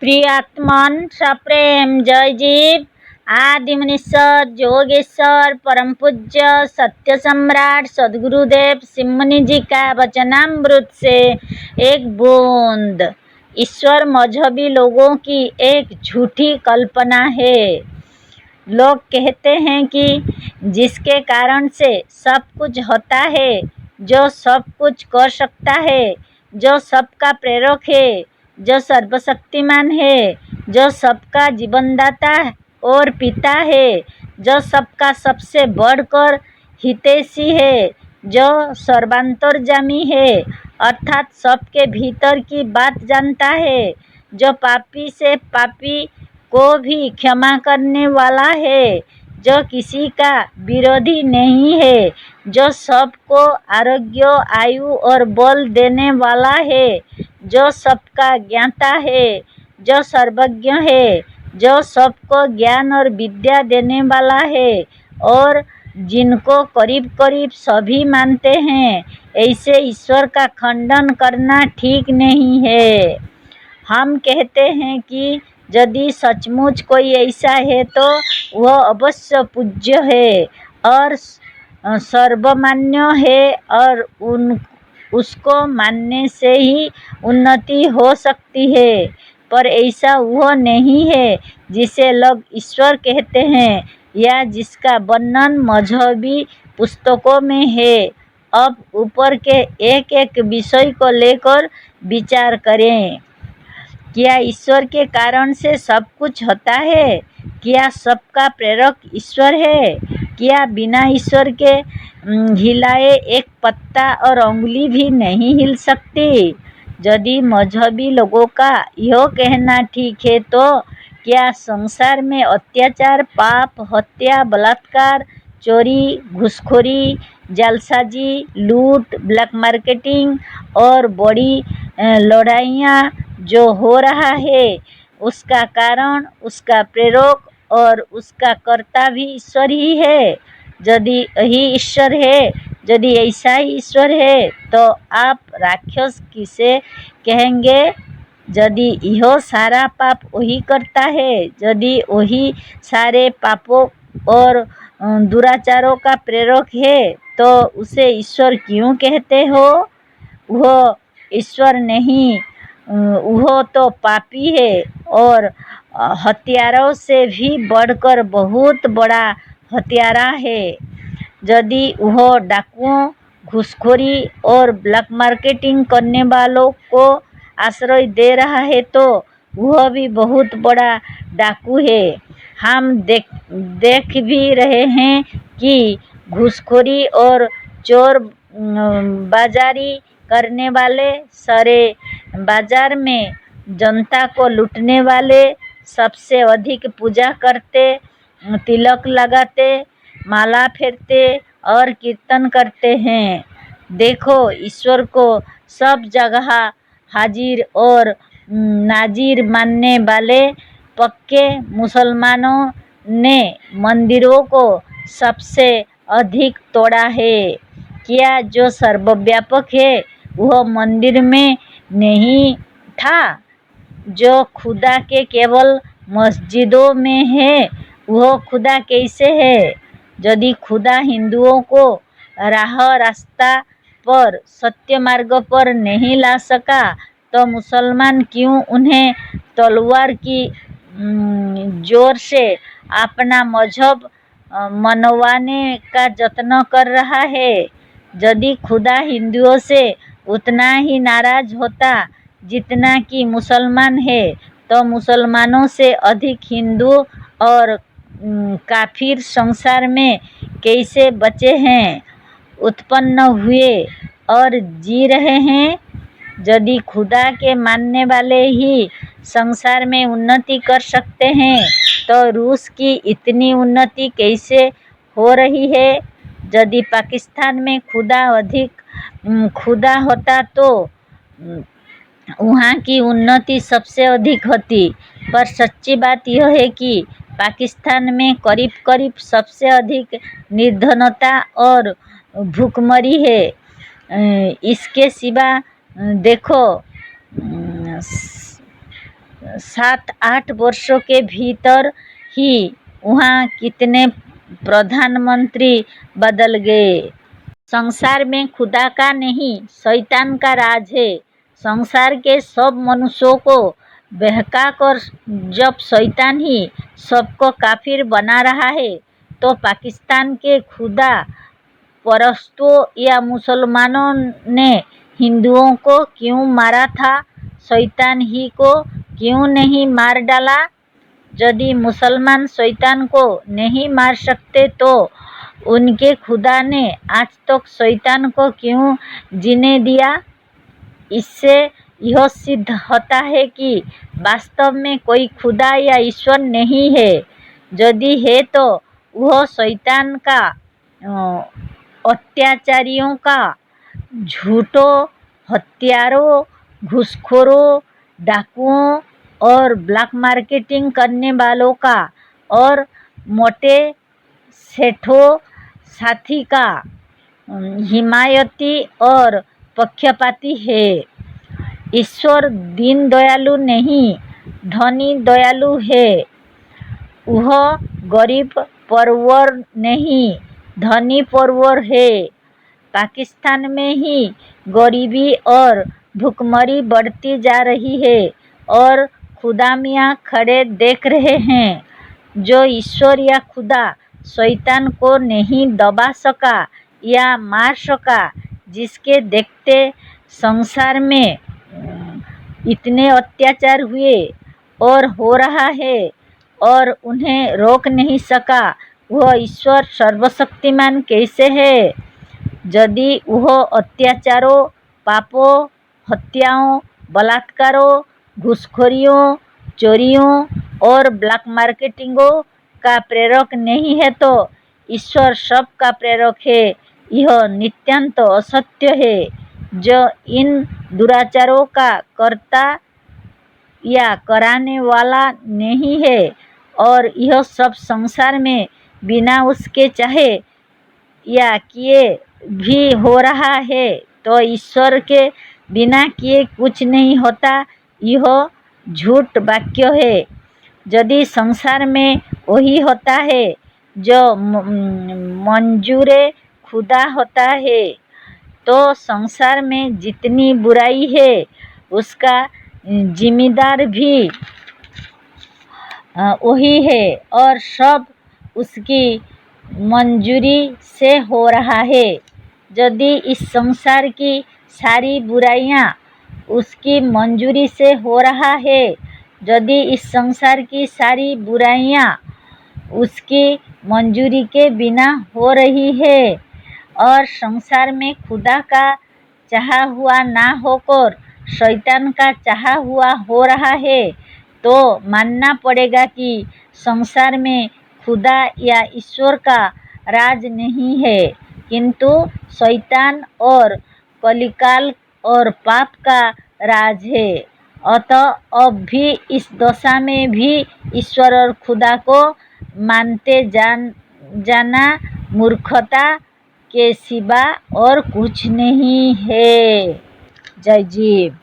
प्रियात्मन सप्रेम जय जीव आदि मनीश्वर जोगेश्वर परम पूज्य सत्य सम्राट सदगुरुदेव सिमनी जी का वचनामृत से एक बूंद। ईश्वर मजहबी लोगों की एक झूठी कल्पना है। लोग कहते हैं कि जिसके कारण से सब कुछ होता है, जो सब कुछ कर सकता है, जो सबका प्रेरक है, जो सर्वशक्तिमान है, जो सबका जीवनदाता और पिता है, जो सबका सबसे बढ़कर हितैषी है, जो सर्वांतर्यामी है, अर्थात सबके भीतर की बात जानता है, जो पापी से पापी को भी क्षमा करने वाला है, जो किसी का विरोधी नहीं है, जो सबको आरोग्य आयु और बल देने वाला है, जो सबका ज्ञाता है, जो सर्वज्ञ है, जो सबको ज्ञान और विद्या देने वाला है और जिनको करीब करीब सभी मानते हैं, ऐसे ईश्वर का खंडन करना ठीक नहीं है। हम कहते हैं कि यदि सचमुच कोई ऐसा है तो वह अवश्य पूज्य है और सर्वमान्य है और उसको मानने से ही उन्नति हो सकती है। पर ऐसा वह नहीं है जिसे लोग ईश्वर कहते हैं या जिसका वर्णन मजहबी पुस्तकों में है। अब ऊपर के एक एक विषय को लेकर विचार करें। क्या ईश्वर के कारण से सब कुछ होता है? क्या सबका प्रेरक ईश्वर है? क्या बिना ईश्वर के हिलाए एक पत्ता और उंगली भी नहीं हिल सकती? यदि मजहबी लोगों का यह कहना ठीक है तो क्या संसार में अत्याचार, पाप, हत्या, बलात्कार, चोरी, घूसखोरी, जालसाजी, लूट, ब्लैक मार्केटिंग और बड़ी लड़ाइयाँ जो हो रहा है, उसका कारण, उसका प्रेरक और उसका कर्ता भी ईश्वर ही है? यदि यही ईश्वर है, यदि ऐसा ही ईश्वर है तो आप राक्षस किसे कहेंगे? यदि यह सारा पाप वही करता है, यदि वही सारे पापों और दुराचारों का प्रेरक है तो उसे ईश्वर क्यों कहते हो? वह ईश्वर नहीं, वह तो पापी है और हत्यारों से भी बढ़कर बहुत बड़ा हत्यारा है। यदि वह डाकुओं, घूसखोरी और ब्लैक मार्केटिंग करने वालों को आश्रय दे रहा है तो वह भी बहुत बड़ा डाकू है। हम देख भी रहे हैं कि घूसखोरी और चोर बाजारी करने वाले, सारे बाजार में जनता को लूटने वाले सबसे अधिक पूजा करते, तिलक लगाते, माला फेरते और कीर्तन करते हैं। देखो, ईश्वर को सब जगह हाजिर और नाजिर मानने वाले पक्के मुसलमानों ने मंदिरों को सबसे अधिक तोड़ा है। क्या जो सर्वव्यापक है वह मंदिर में नहीं था? जो खुदा के केवल मस्जिदों में है वह खुदा कैसे है? यदि खुदा हिंदुओं को राह रास्ता पर, सत्य मार्ग पर नहीं ला सका तो मुसलमान क्यों उन्हें तलवार की जोर से अपना मजहब मनवाने का यत्न कर रहा है? यदि खुदा हिंदुओं से उतना ही नाराज होता जितना कि मुसलमान है तो मुसलमानों से अधिक हिंदू और काफिर संसार में कैसे बचे हैं, उत्पन्न हुए और जी रहे हैं? यदि खुदा के मानने वाले ही संसार में उन्नति कर सकते हैं तो रूस की इतनी उन्नति कैसे हो रही है? यदि पाकिस्तान में खुदा होता तो वहाँ की उन्नति सबसे अधिक होती। पर सच्ची बात यह है कि पाकिस्तान में करीब करीब सबसे अधिक निर्धनता और भूखमरी है। इसके सिवा देखो, 7-8 वर्षों के भीतर ही वहाँ कितने प्रधानमंत्री बदल गए। संसार में खुदा का नहीं, शैतान का राज है। संसार के सब मनुष्यों को बहकाकर जब शैतान ही सबको काफिर बना रहा है, तो पाकिस्तान के खुदा परस्तों या मुसलमानों ने हिंदुओं को क्यों मारा था? शैतान ही को क्यों नहीं मार डाला? यदि मुसलमान शैतान को नहीं मार सकते तो उनके खुदा ने आज तक शैतान को क्यों जीने दिया? इससे यह सिद्ध होता है कि वास्तव में कोई खुदा या ईश्वर नहीं है। यदि है तो वह शैतान का, अत्याचारियों का, झूठों, हत्यारों, घूसखोरों, डाकुओं और ब्लैक मार्केटिंग करने वालों का और मोटे सेठों साथी का हिमायती और पक्षपाती है। ईश्वर दीन दयालु नहीं, धनी दयालु है। वह गरीब परवर नहीं, धनी परवर है। पाकिस्तान में ही गरीबी और भुखमरी बढ़ती जा रही है और खुदा मियाँ खड़े देख रहे हैं। जो ईश्वर या खुदा शैतान को नहीं दबा सका या मार सका, जिसके देखते संसार में इतने अत्याचार हुए और हो रहा है और उन्हें रोक नहीं सका, वह ईश्वर सर्वशक्तिमान कैसे है? यदि वह अत्याचारों, पापों, हत्याओं, बलात्कारों, घूसखोरियों, चोरियों और ब्लैक मार्केटिंगों का प्रेरक नहीं है तो ईश्वर सब का प्रेरक है। यह नितांत असत्य है। जो इन दुराचारों का करता या कराने वाला नहीं है और यह सब संसार में बिना उसके चाहे या किए भी हो रहा है, तो ईश्वर के बिना किए कुछ नहीं होता। यह झूठ वाक्य है। यदि संसार में वही होता है जो मंजूरे खुदा होता है, तो संसार में जितनी बुराई है उसका जिम्मेदार भी वही है और सब उसकी मंजूरी से हो रहा है। यदि इस संसार की सारी बुराइयां उसकी मंजूरी से हो रहा है, यदि इस संसार की सारी बुराइयां उसकी मंजूरी के बिना हो रही है और संसार में खुदा का चाहा हुआ ना होकर शैतान का चाहा हुआ हो रहा है, तो मानना पड़ेगा कि संसार में खुदा या ईश्वर का राज नहीं है, किंतु शैतान और कलिकाल और पाप का राज है। अतः अब भी इस दशा में भी ईश्वर और खुदा को मानते जाना मूर्खता के सिवा और कुछ नहीं है। जय जीव।